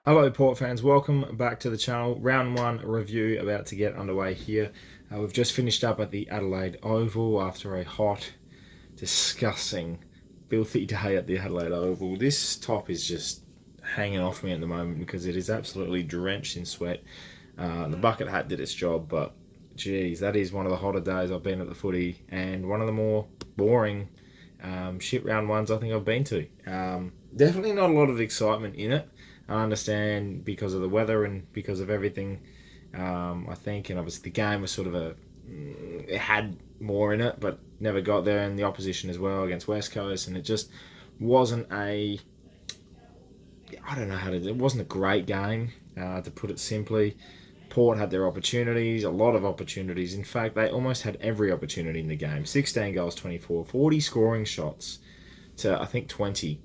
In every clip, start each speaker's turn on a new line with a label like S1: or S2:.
S1: Hello Port fans, welcome back to the channel. Round 1 review about to get underway here. We've just finished up at the Adelaide Oval after a hot, disgusting, filthy day at the Adelaide Oval. This top is just hanging off me at the moment because it is absolutely drenched in sweat. The bucket hat did its job, but geez, that is one of the hotter days I've been at the footy and one of the more boring shit round ones I think I've been to. Definitely not a lot of excitement in it. I understand because of the weather and because of everything. I think, and obviously the game was sort of it had more in it, but never got there. And the opposition as well against West Coast, and it just wasn't a. I don't know how to. It wasn't a great game, to put it simply. Port had their opportunities, a lot of opportunities. In fact, they almost had every opportunity in the game. 16 goals, 24, 40 scoring shots to I think 20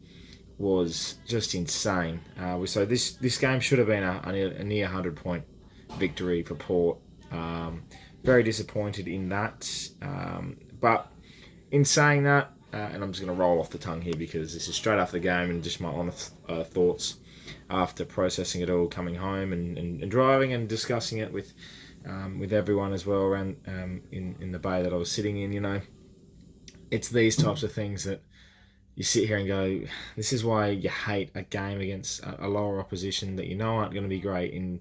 S1: was just insane. So this game should have been a near 100-point victory for Port. Very disappointed in that. But in saying that, and I'm just going to roll off the tongue here because this is straight after the game and just my honest thoughts after processing it all, coming home and driving and discussing it with everyone as well around in the bay that I was sitting in. You know, it's these types of things that you sit here and go, this is why you hate a game against a lower opposition that you know aren't going to be great in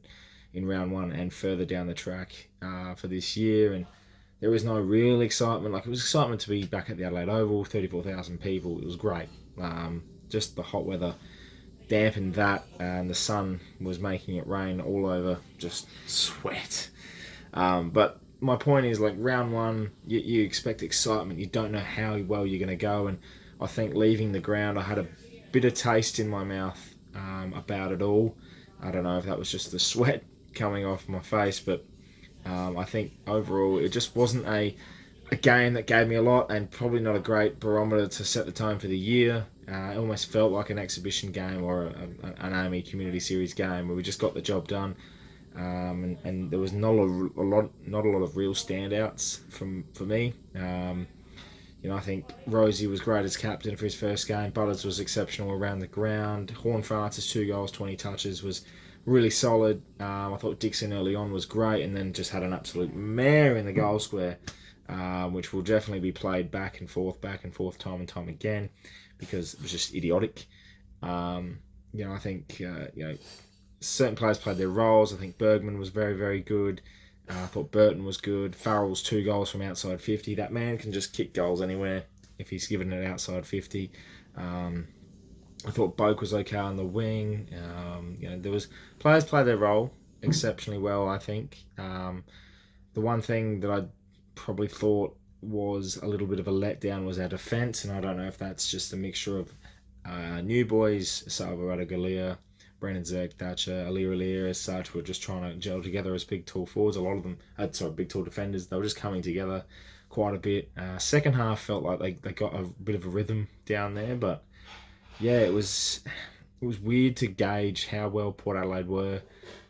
S1: round one and further down the track for this year. And there was no real excitement. Like, it was excitement to be back at the Adelaide Oval, 34,000 people. It was great. Just the hot weather dampened that, and the sun was making it rain all over, just sweat. But my point is, like, round one, you expect excitement. You don't know how well you're going to go, and I think leaving the ground, I had a bitter taste in my mouth about it all. I don't know if that was just the sweat coming off my face, but I think overall it just wasn't a game that gave me a lot, and probably not a great barometer to set the tone for the year. It almost felt like an exhibition game or an Army Community Series game where we just got the job done. And there was not a lot of real standouts for me. I think Rosie was great as captain for his first game. Butters was exceptional around the ground. Horne-Francis, 2 goals, 20 touches, was really solid. I thought Dixon early on was great, and then just had an absolute mare in the goal square, which will definitely be played back and forth, time and time again, because it was just idiotic. I think certain players played their roles. I think Bergman was very, very good. I thought Burton was good. Farrell's 2 goals from outside 50. That man can just kick goals anywhere if he's given it outside 50. I thought Boak was okay on the wing. There was players play their role exceptionally well, I think. The one thing that I probably thought was a little bit of a letdown was our defence, and I don't know if that's just a mixture of new boys, Salvador Galea, Brennan Zerk, Thatcher, Alir as such, who were just trying to gel together as big tall forwards. A lot of them, big tall defenders. They were just coming together quite a bit. Second half felt like they got a bit of a rhythm down there, but yeah, it was weird to gauge how well Port Adelaide were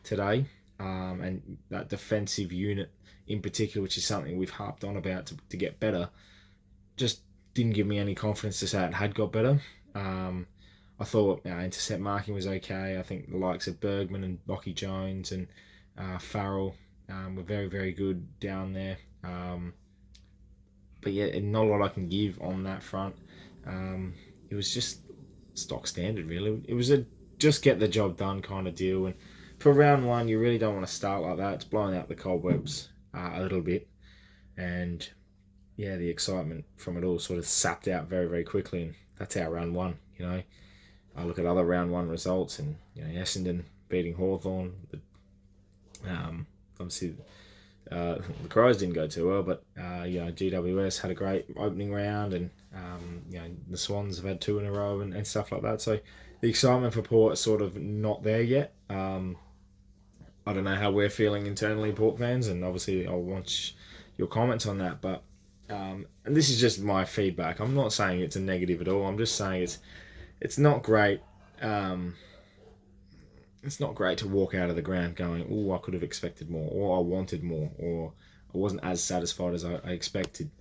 S1: today, and that defensive unit in particular, which is something we've harped on about to get better, just didn't give me any confidence to say it had got better. I thought intercept marking was okay. I think the likes of Bergman and Lockie Jones and Farrell were very, very good down there. But yeah, not a lot I can give on that front. It was just stock standard, really. It was a just get the job done kind of deal. And for round one, you really don't want to start like that. It's blowing out the cobwebs a little bit. And yeah, the excitement from it all sort of sapped out very, very quickly. And that's our round one, I look at other round one results, and Essendon beating Hawthorn. Obviously, the Crows didn't go too well, but GWS had a great opening round, and the Swans have had 2 in a row and stuff like that. So the excitement for Port is sort of not there yet. I don't know how we're feeling internally, Port fans, and obviously I'll want your comments on that. But and this is just my feedback. I'm not saying it's a negative at all. I'm just saying it's not great. It's not great to walk out of the ground going, "Oh, I could have expected more," or "I wanted more," or "I wasn't as satisfied as I expected."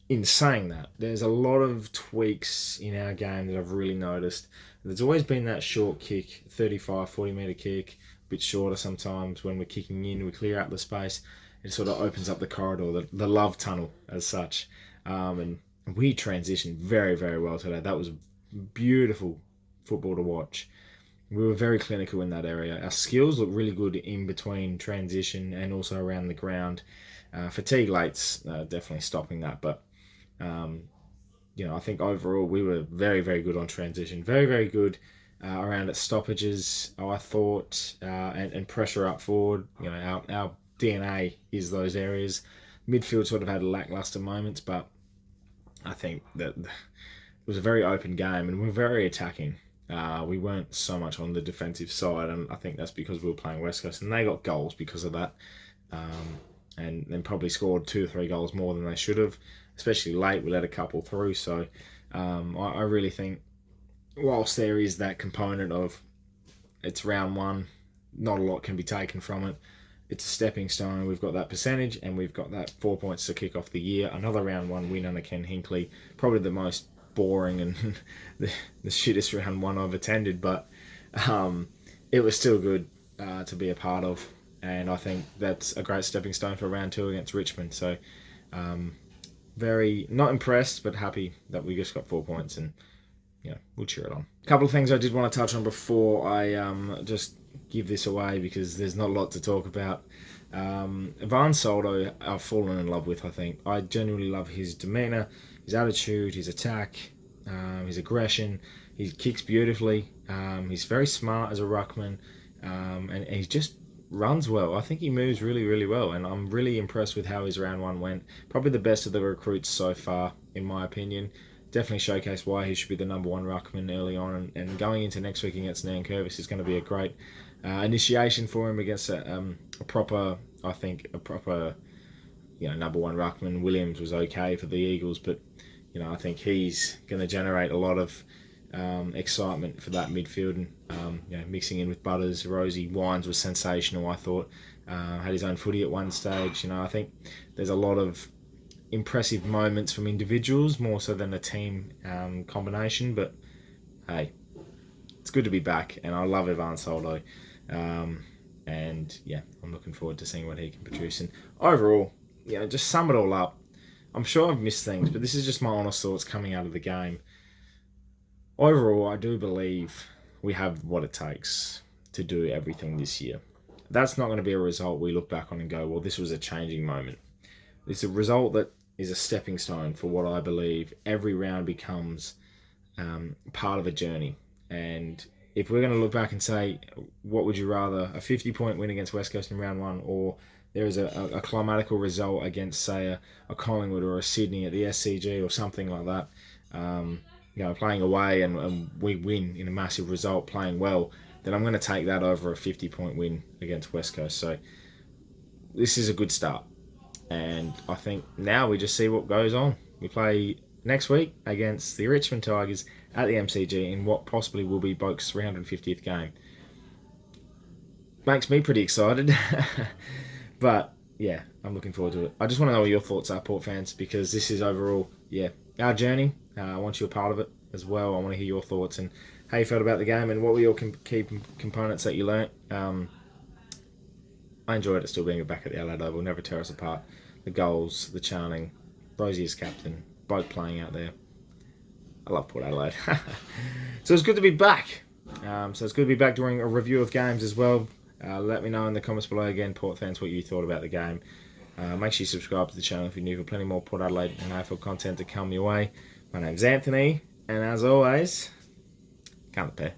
S1: in saying that, there's a lot of tweaks in our game that I've really noticed. There's always been that short kick, 35, 40 metre kick, a bit shorter sometimes when we're kicking in, we clear out the space. It sort of opens up the corridor, the love tunnel as such. And we transitioned very, very well today. That was beautiful football to watch. We were very clinical in that area. Our skills look really good in between transition and also around the ground. Fatigue late's definitely stopping that, but um, I think overall we were very, very good on transition. Very, very good around at stoppages, I thought, and pressure up forward. Our DNA is those areas. Midfield sort of had lackluster moments, but I think that it was a very open game and we're very attacking. We weren't so much on the defensive side, and I think that's because we were playing West Coast, and they got goals because of that, and then probably scored 2 or 3 goals more than they should have, especially late. We let a couple through, so I really think whilst there is that component of it's round one, not a lot can be taken from it. It's a stepping stone. We've got that percentage, and we've got that 4 points to kick off the year. Another round one win under Ken Hinkley, probably the most boring and the shittest round one I've attended, but it was still good to be a part of, and I think that's a great stepping stone for round 2 against Richmond. So very not impressed, but happy that we just got 4 points, and we'll cheer it on. A couple of things I did want to touch on before I just give this away, because there's not a lot to talk about. Ivan Soldo I've fallen in love with. I think I genuinely love his demeanour, his attitude, his attack, his aggression. He kicks beautifully. He's very smart as a ruckman, and he just runs well. I think he moves really, really well, and I'm really impressed with how his round 1 went. Probably the best of the recruits so far, in my opinion. Definitely showcased why he should be the number 1 ruckman early on, and going into next week against Nankervis is going to be a great initiation for him against a proper number 1 ruckman. Williams was okay for the Eagles, but I think he's going to generate a lot of excitement for that midfield, and mixing in with Butters, Rosie, Wines was sensational. I thought had his own footy at one stage. I think there's a lot of impressive moments from individuals more so than a team combination, but hey, it's good to be back, and I love Ivan Soldo, and I'm looking forward to seeing what he can produce. And overall, just sum it all up, I'm sure I've missed things, but this is just my honest thoughts coming out of the game. Overall, I do believe we have what it takes to do everything this year. That's not going to be a result we look back on and go, well, this was a changing moment. It's a result that is a stepping stone for what I believe every round becomes part of a journey. And if we're going to look back and say, what would you rather, a 50-point win against West Coast in round 1, or there is a climatical result against, say, a Collingwood or a Sydney at the SCG or something like that, playing away and we win in a massive result, playing well, then I'm going to take that over a 50-point win against West Coast. So this is a good start. And I think now we just see what goes on. We play next week against the Richmond Tigers at the MCG in what possibly will be Boak's 350th game. Makes me pretty excited. But, I'm looking forward to it. I just want to know what your thoughts are, Port fans, because this is overall, our journey. I want you a part of it as well. I want to hear your thoughts and how you felt about the game and what were your key components that you learnt. I enjoyed it still being back at the Adelaide Oval. Never tear us apart. The goals, the chanting, Rosie as captain, both playing out there. I love Port Adelaide. So it's good to be back. Doing a review of games as well. Let me know in the comments below again, Port fans, what you thought about the game. Make sure you subscribe to the channel if you're new, for plenty more Port Adelaide and AFL content to come your way. My name's Anthony, and as always, count the pair.